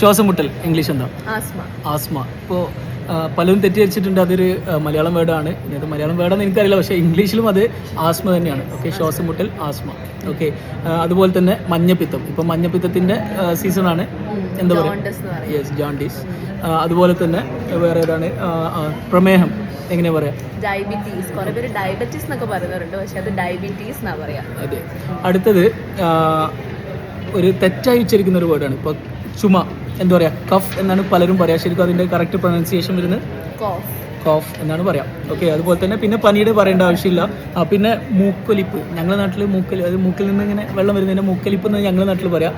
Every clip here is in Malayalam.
ശ്വാസം മുട്ടൽ ഇംഗ്ലീഷ് എന്താ? ആസ്മ. ഇപ്പോൾ പലരും തെറ്റിദ്ധരിച്ചിട്ടുണ്ട് അതൊരു മലയാളം വേർഡാണ്. ഇത് മലയാളം വേർഡാണെന്ന് എനിക്കറിയില്ല, പക്ഷേ ഇംഗ്ലീഷിലും അത് ആസ്മ തന്നെയാണ്. ഓക്കെ, ശ്വാസം മുട്ടൽ ആസ്മ. ഓക്കെ, അതുപോലെ തന്നെ മഞ്ഞപ്പിത്തം. ഇപ്പം മഞ്ഞപ്പിത്തത്തിൻ്റെ സീസണാണ്, എന്താ പറയുക? Yes, jaundice. അതുപോലെ തന്നെ വേറെ ഏതാണ്? പ്രമേഹം എങ്ങനെയാ പറയാ? ഡയബറ്റീസ്. കുറേ പേര് ഡയബറ്റീസ് എന്നൊക്കെ പറയുന്നവരുണ്ട്, പക്ഷെ അത് ഡയബറ്റീസ് എന്നാ പറയാ. അതെ. അടുത്തത് ഒരു തെറ്റായി ഉച്ചരിക്കുന്ന ഒരു വേർഡാണ്. ഇപ്പോൾ ചുമ എന്താ പറയുക? കഫ് എന്നാണ് പലരും പറയാം. ശരിക്കും അതിൻ്റെ കറക്റ്റ് പ്രൊനൗൺസിയേഷൻ വരുന്നത് കോഫ് എന്നാണ് പറയാം. ഓക്കെ, അതുപോലെ തന്നെ പിന്നെ പനിയുടെ പറയേണ്ട ആവശ്യമില്ല. പിന്നെ മൂക്കൊലിപ്പ്. ഞങ്ങളുടെ നാട്ടിൽ അത് മൂക്കിൽ നിന്ന് ഇങ്ങനെ വെള്ളം വരുന്നതിൻ്റെ മൂക്കൊലിപ്പ് എന്ന് ഞങ്ങളുടെ നാട്ടിൽ പറയാം.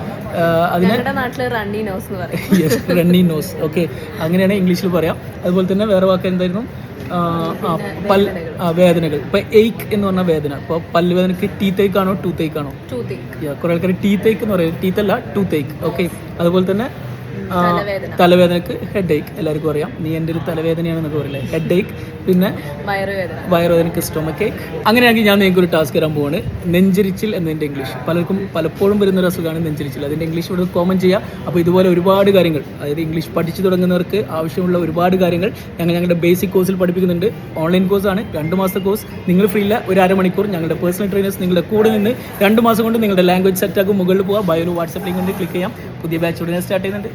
അതിനെ റണ്ണി നോസ് എന്ന് പറയും. Yes, runny nose. ഓക്കെ, അങ്ങനെയാണ് ഇംഗ്ലീഷിൽ പറയാം. അതുപോലെ തന്നെ വേറെ വാക്ക് എന്തായിരുന്നു? വേദനകൾ. ഇപ്പോൾ എയ്ക്ക് എന്ന് പറഞ്ഞ വേദന. ഇപ്പോൾ പല്ല് വേദനയ്ക്ക് ടീത്ത് ഏക്ക് ആണോ ടൂത്ത് ഏക്ക് ആണോ? കുറേ ആൾക്കാർ ടീത്ത് ഏക്ക് എന്ന് പറയും, ടീത്ത് അല്ല ടൂത്ത് ഏക്ക്. ഓക്കെ, അതുപോലെ തന്നെ തലവേദനക്ക് ഹെഡ് ഏക്ക്, എല്ലാവർക്കും അറിയാം. നീ എൻ്റെ ഒരു തലവേദനയാണെന്നൊക്കെ പറയില്ലേ, ഹെഡ് ഏക്ക്. പിന്നെ വയറുവേദനക്ക് സ്റ്റൊമക്ക് ഏക്ക്. അങ്ങനെയാണെങ്കിൽ ഞാൻ നിങ്ങൾക്ക് ഒരു ടാസ്ക് തരാൻ പോവാണ്. നെഞ്ചരിച്ചിൽ എന്നതിൻ്റെ ഇംഗ്ലീഷ്. പലപ്പോഴും വരുന്നൊരു അസുഖമാണ് നെഞ്ചരിച്ചിൽ. അതിൻ്റെ ഇംഗ്ലീഷ് ഇവിടെ കോമന്റ് ചെയ്യുക. അപ്പോൾ ഇതുപോലെ ഒരുപാട് കാര്യങ്ങൾ, അതായത് ഇംഗ്ലീഷ് പഠിച്ചു തുടങ്ങുന്നവർക്ക് ആവശ്യമുള്ള ഒരുപാട് കാര്യങ്ങൾ ഞങ്ങളുടെ ബേസിക് കോഴ്സിൽ പഠിപ്പിക്കുന്നുണ്ട്. ഓൺലൈൻ കോഴ്സാണ്, 2 മാസത്തെ കോഴ്സ്. നിങ്ങൾ ഫ്രീ ഇല്ല, ഒരു അരമണിക്കൂർ ഞങ്ങളുടെ പേഴ്സണൽ ട്രെയിനേഴ്സ് നിങ്ങളുടെ കൂടെ നിന്ന് 2 മാസം കൊണ്ട് നിങ്ങളുടെ ലാംഗ്വേജ് സെറ്റാക്കും. മുകളിൽ പോവുക, ബയോയിൽ വാട്സപ്പ് ലിങ്ക് കൊണ്ട് ക്ലിക്ക് ചെയ്യാം. പുതിയ ബാച്ച് ഉടനെ സ്റ്റാർട്ട് ചെയ്യുന്നുണ്ട്.